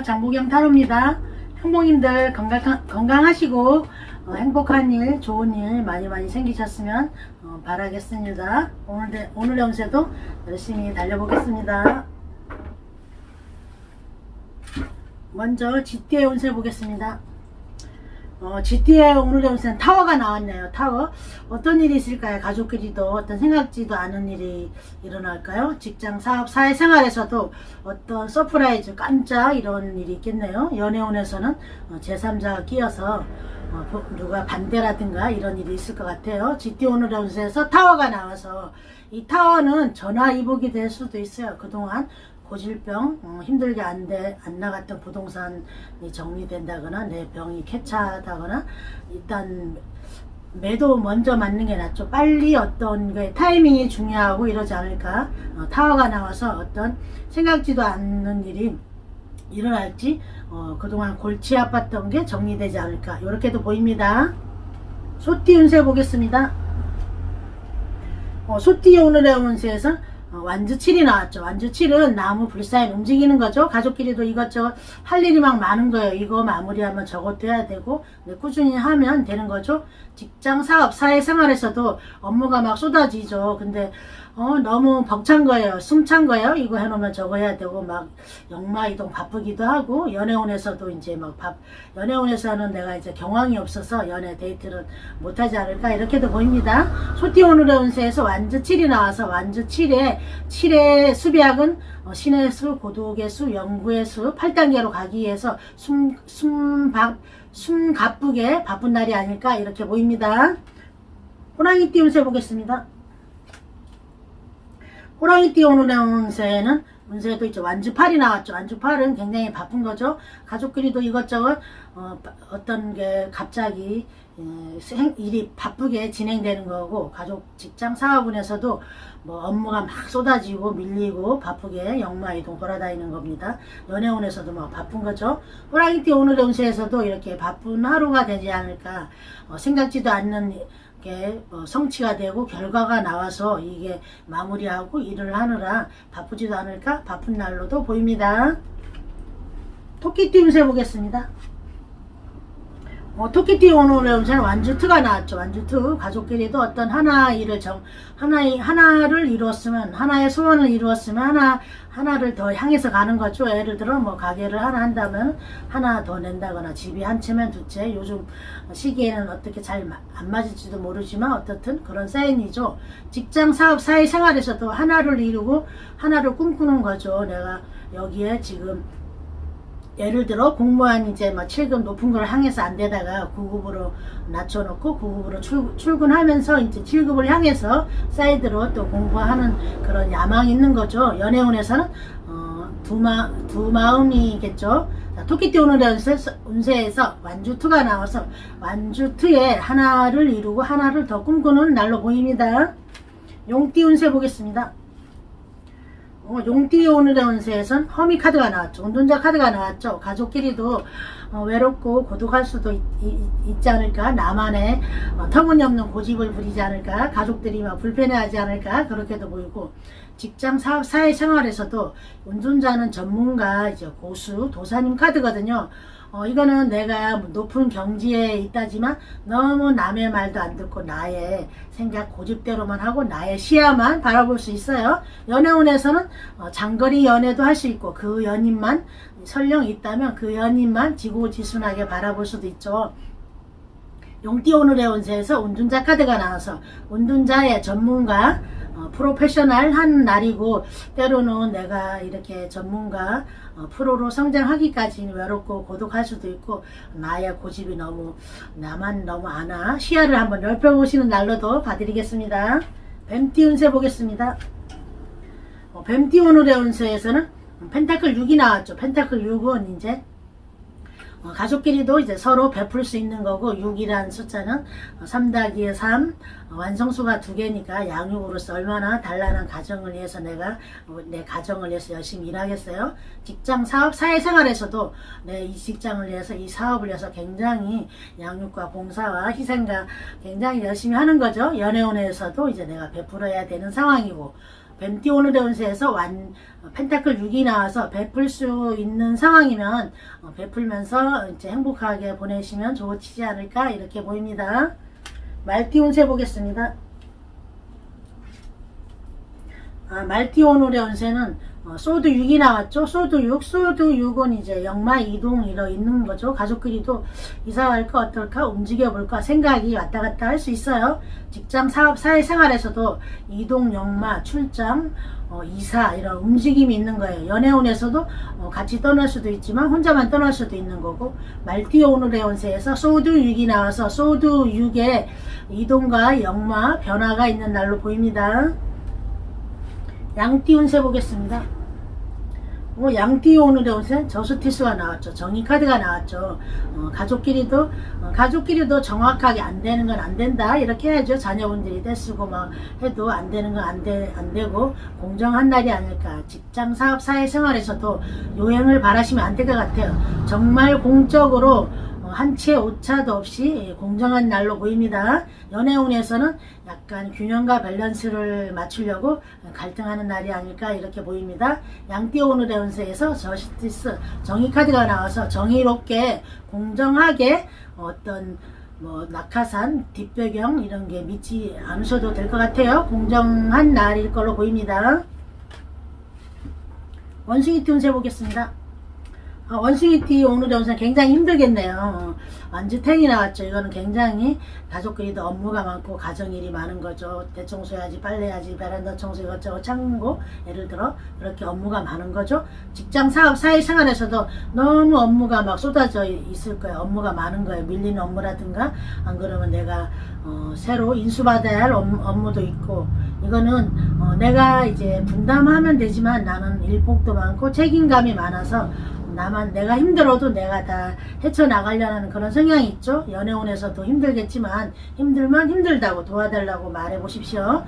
장보경 타로입니다. 형봉님들 건강하시고 행복한 일, 좋은 일 많이 생기셨으면 바라겠습니다. 오늘의 운세도 열심히 달려보겠습니다. 먼저 GT의 운세 보겠습니다. GT의 오늘의 운세는 타워가 나왔네요. 타워. 어떤 일이 있을까요? 가족끼리도 어떤 생각지도 않은 일이 일어날까요? 직장, 사업, 사회생활에서도 어떤 서프라이즈, 깜짝 이런 일이 있겠네요. 연애운에서는 제3자가 끼어서 누가 반대라든가 이런 일이 있을 것 같아요. GT 오늘의 운세에서 타워가 나와서 이 타워는 전화위복이 될 수도 있어요. 그동안 고질병, 힘들게 안 나갔던 부동산이 정리된다거나 내 병이 쾌차하다거나 일단 매도 먼저 맞는 게 낫죠. 빨리 어떤 게 타이밍이 중요하고 이러지 않을까. 타워가 나와서 어떤 생각지도 않는 일이 일어날지 그동안 골치 아팠던 게 정리되지 않을까 이렇게도 보입니다. 소띠 운세 보겠습니다. 소띠 오늘의 운세에서 완주 7이 나왔죠. 완주 7은 나무 불사인 움직이는 거죠. 가족끼리도 이것저것 할 일이 막 많은 거예요. 이거 마무리하면 저것도 해야 되고 꾸준히 하면 되는 거죠. 직장, 사업, 사회생활에서도 업무가 막 쏟아지죠. 근데 너무 벅찬 거예요. 숨찬 거예요. 이거 해놓으면 저거 해야 되고 막 역마이동 바쁘기도 하고 연애운에서도 이제 막 연애운에서는 내가 이제 경황이 없어서 연애 데이트를 못하지 않을까 이렇게도 보입니다. 소띠 오늘의 운세에서 완주 7이 나와서 완주 7의 수비학은 신의 수, 고독의 수, 연구의 수 8단계로 가기 위해서 숨 가쁘게 바쁜 날이 아닐까 이렇게 보입니다. 호랑이띠 운세 보겠습니다. 호랑이띠 오늘의 운세는 운세도 있죠. 완주 8이 나왔죠. 완주 8은 굉장히 바쁜 거죠. 가족끼리도 이것저것 어떤 게 갑자기 일이 바쁘게 진행되는 거고 가족, 직장, 사업운에서도 뭐 업무가 막 쏟아지고 밀리고 바쁘게 역마이동 돌아다니는 겁니다. 연애운에서도 막 바쁜 거죠. 호랑이띠 오늘의 운세에서도 이렇게 바쁜 하루가 되지 않을까. 생각지도 않는 게 성취가 되고 결과가 나와서 이게 마무리하고 일을 하느라 바쁘지도 않을까 바쁜 날로도 보입니다. 토끼띠 운세 보겠습니다. 토끼띠 오늘의 운세는 완주2가 나왔죠. 완주2 가족끼리도 어떤 하나를 이루었으면 하나의 소원을 이루었으면 하나를 더 향해서 가는 거죠. 예를 들어 뭐 가게를 하나 한다면 하나 더 낸다거나 집이 한 채면 두 채 요즘 시기에는 어떻게 잘 안 맞을지도 모르지만 어떻든 그런 사인이죠. 직장, 사업, 사회생활에서도 하나를 이루고 하나를 꿈꾸는 거죠. 내가 여기에 지금 예를 들어 공무원 이제 막 7급 높은 걸 향해서 안 되다가 9급으로 낮춰놓고 9급으로 출근하면서 이제 7급을 향해서 사이드로 또 공부하는 그런 야망이 있는 거죠. 연애운에서는 두 마음이겠죠. 자, 토끼띠 오늘의 운세에서 완주2가 나와서 완주2에 하나를 이루고 하나를 더 꿈꾸는 날로 보입니다. 용띠 운세 보겠습니다. 용띠 오늘의 운세에선 허미 카드가 나왔죠. 운동자 카드가 나왔죠. 가족끼리도 외롭고 고독할 수도 있지 않을까. 나만의 터무니없는 고집을 부리지 않을까. 가족들이 막 불편해하지 않을까. 그렇게도 보이고 직장, 사업, 사회생활에서도 운전자는 전문가, 이제 고수, 도사님 카드거든요. 이거는 내가 높은 경지에 있다지만 너무 남의 말도 안 듣고 나의 생각 고집대로만 하고 나의 시야만 바라볼 수 있어요. 연애운에서는 장거리 연애도 할 수 있고 그 연인만 설령 있다면 그 연인만 지고지순하게 바라볼 수도 있죠. 용띠 오늘의 운세에서 운둔자 카드가 나와서 운둔자의 전문가 프로페셔널 한 날이고 때로는 내가 이렇게 전문가 프로로 성장하기까지 외롭고 고독할 수도 있고 나의 고집이 나만 너무 안아 시야를 한번 넓혀보시는 날로도 봐드리겠습니다. 뱀띠 운세 보겠습니다. 뱀띠 오늘의 운세에서는 펜타클 6이 나왔죠. 펜타클 6은 이제 가족끼리도 이제 서로 베풀 수 있는 거고 6이라는 숫자는 3-2의 3 완성수가 2개니까 양육으로서 얼마나 단란한 가정을 위해서 내가 내 가정을 위해서 열심히 일하겠어요. 직장, 사업, 사회생활에서도 이 직장을 위해서 이 사업을 위해서 굉장히 양육과 봉사와 희생과 굉장히 열심히 하는 거죠. 연애운에서도 이제 내가 베풀어야 되는 상황이고 뱀띠 오늘의 운세에서 펜타클 6이 나와서 베풀 수 있는 상황이면 베풀면서 이제 행복하게 보내시면 좋으시지 않을까 이렇게 보입니다. 말띠 운세 보겠습니다. 말띠 오늘의 운세는 소드 6이 나왔죠. 소드 6은 이제 역마 이동 이러 있는 거죠. 가족끼리도 이사 갈까 어떨까 움직여 볼까 생각이 왔다 갔다 할 수 있어요. 직장, 사업, 사회생활에서도 이동, 역마, 출장, 이사 이런 움직임이 있는 거예요. 연애운에서도 같이 떠날 수도 있지만 혼자만 떠날 수도 있는 거고, 말띠 오늘의 운세에서 소드 6이 나와서 소드 6에 이동과 역마, 변화가 있는 날로 보입니다. 양띠 운세 보겠습니다. 양띠 오늘의 운세 저스티스가 나왔죠. 정의 카드가 나왔죠. 가족끼리도 정확하게 안 되는 건 안 된다 이렇게 해야죠. 자녀분들이 떼쓰고 막 해도 안 되는 건 안 되고 공정한 날이 아닐까. 직장, 사업, 사회생활에서도 요행을 바라시면 안 될 것 같아요. 정말 공적으로 한 채 오차도 없이 공정한 날로 보입니다. 연애운에서는 약간 균형과 밸런스를 맞추려고 갈등하는 날이 아닐까 이렇게 보입니다. 양띠 오늘의 운세에서 저스티스 정의 카드가 나와서 정의롭게 공정하게 어떤 낙하산 뒷배경 이런 게 믿지 않으셔도 될 것 같아요. 공정한 날일 걸로 보입니다. 원숭이띠 운세 보겠습니다. 원숭이띠 오늘의 운세 굉장히 힘들겠네요. 완주텐이 나왔죠. 이거는 굉장히 가족끼리도 업무가 많고 가정일이 많은 거죠. 대청소해야지, 빨래해야지, 베란다 청소 이것저것 창고 예를 들어 그렇게 업무가 많은 거죠. 직장, 사업, 사회생활에서도 너무 업무가 막 쏟아져 있을 거예요. 업무가 많은 거예요. 밀리는 업무라든가 안 그러면 내가 새로 인수받아야 할 업무도 있고, 이거는 내가 이제 분담하면 되지만 나는 일복도 많고 책임감이 많아서 내가 힘들어도 내가 다 헤쳐나가려는 그런 성향이 있죠. 연애운에서도 힘들겠지만 힘들면 힘들다고 도와달라고 말해 보십시오.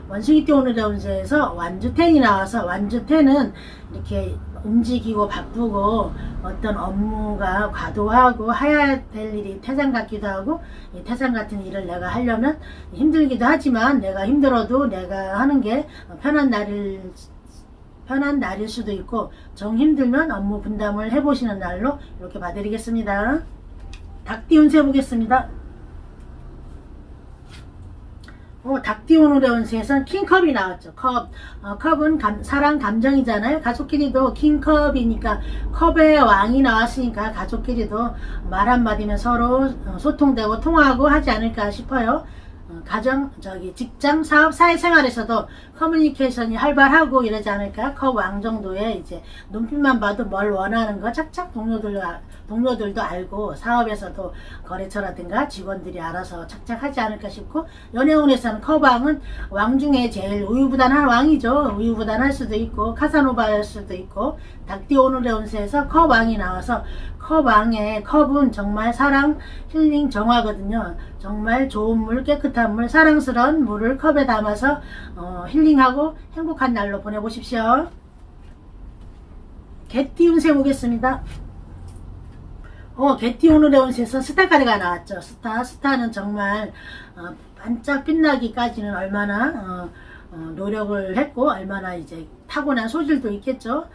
원숭이띠 오늘의 운세에서 완주텐이 나와서, 완주텐은 이렇게 움직이고 바쁘고 어떤 업무가 과도하고 해야 될 일이 태산 같기도 하고, 이 태산 같은 일을 내가 하려면 힘들기도 하지만 내가 힘들어도 내가 하는 게 편한 날일 수도 있고, 정 힘들면 업무 분담을 해보시는 날로 이렇게 봐드리겠습니다. 닭띠 운세 보겠습니다. 닭띠 오늘의 운세에서는 킹컵이 나왔죠. 컵은 사랑 감정이잖아요. 가족끼리도 킹컵이니까 컵의 왕이 나왔으니까 가족끼리도 말 한마디면 서로 소통되고 통하고 하지 않을까 싶어요. 직장, 사업, 사회생활에서도 커뮤니케이션이 활발하고 이러지 않을까. 컵 왕 정도의 이제 눈빛만 봐도 뭘 원하는 거 착착 동료들도 알고, 사업에서도 거래처라든가 직원들이 알아서 착착 하지 않을까 싶고, 연애운에서는 컵 왕은 왕 중에 제일 우유부단한 왕이죠. 우유부단할 수도 있고 카사노바일 수도 있고, 닭띠 오늘의 운세에서 컵 왕이 나와서 컵왕의 컵은 정말 사랑, 힐링, 정화거든요. 정말 좋은 물, 깨끗한 물, 사랑스러운 물을 컵에 담아서 힐링하고 행복한 날로 보내보십시오. 개띠 운세 보겠습니다. 개띠 오늘의 운세에서 스타 카드가 나왔죠. 스타는 정말 반짝 빛나기까지는 얼마나 노력을 했고 얼마나 이제 타고난 소질도 있겠죠.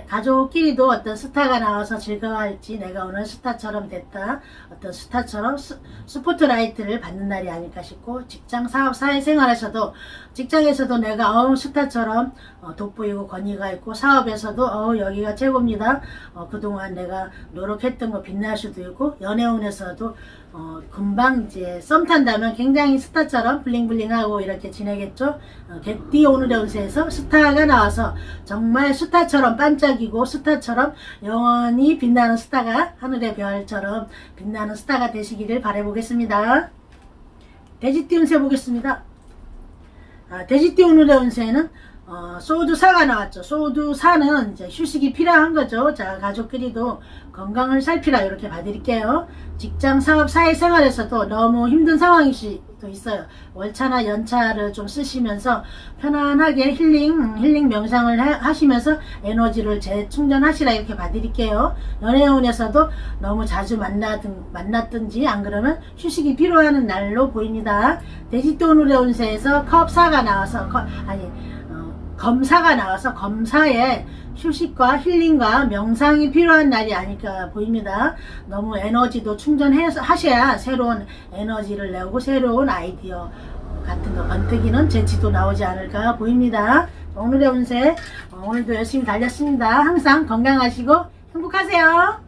가족끼리도 어떤 스타가 나와서 즐거워할지, 내가 오늘 스타처럼 됐다, 어떤 스타처럼 스포트라이트를 받는 날이 아닐까 싶고, 직장, 사업, 사회생활에서도 직장에서도 내가 스타처럼 돋보이고 권위가 있고, 사업에서도 여기가 최고입니다. 그동안 내가 노력했던 거 빛날 수도 있고, 연애운에서도 금방 이제 썸 탄다면 굉장히 스타처럼 블링블링하고 이렇게 지내겠죠. 개띠 오늘의 운세에서 스타가 나와서 정말 스타처럼 반짝이고 스타처럼 영원히 빛나는 스타가, 하늘의 별처럼 빛나는 스타가 되시기를 바라보겠습니다. 돼지띠 운세 보겠습니다. 돼지띠 오늘의 운세는 소드4가 나왔죠. 소드4는 이제 휴식이 필요한 거죠. 자, 가족끼리도 건강을 살피라 이렇게 봐드릴게요. 직장, 사업, 사회생활에서도 너무 힘든 상황일 수도 있어요. 월차나 연차를 좀 쓰시면서 편안하게 힐링 명상을 하시면서 에너지를 재충전하시라 이렇게 봐드릴게요. 연애운에서도 너무 자주 만났든지 안 그러면 휴식이 필요한 날로 보입니다. 돼지띠 오늘의 운세에서 컵4가 나와서 검사가 나와서 검사에 휴식과 힐링과 명상이 필요한 날이 아닐까 보입니다. 너무 에너지도 충전하셔야 새로운 에너지를 내고 새로운 아이디어 같은 거 번뜩이는 재치도 나오지 않을까 보입니다. 오늘의 운세 오늘도 열심히 달렸습니다. 항상 건강하시고 행복하세요.